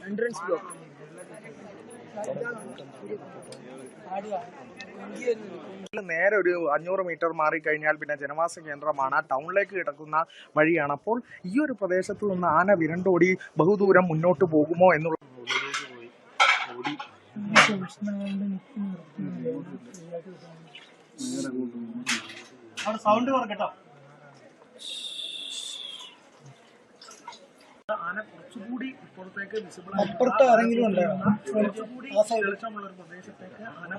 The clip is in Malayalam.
എൻട്രൻസ് ബ്ലോക്ക് നേരെ ഒരു 500 മീറ്റർ മാറിക്കഴിഞ്ഞാൽ പിന്നെ ജനവാസ കേന്ദ്രമാണ്, ടൗണിലേക്ക് കിടക്കുന്ന വഴിയാണ്. അപ്പോൾ ഈ ഒരു പ്രദേശത്ത് നിന്ന് ആന വിരണ്ടോടി ബഹുദൂരം മുന്നോട്ട് പോകുമോ എന്നുള്ള സൗണ്ട് പറഞ്ഞോ. ആന കുറച്ചുകൂടി ഇപ്പുറത്തേക്ക് വിസിബിൾ ആയി, കുറച്ചുകൂടി വെളിച്ചമുള്ള ഒരു പ്രദേശത്തേക്ക് ആന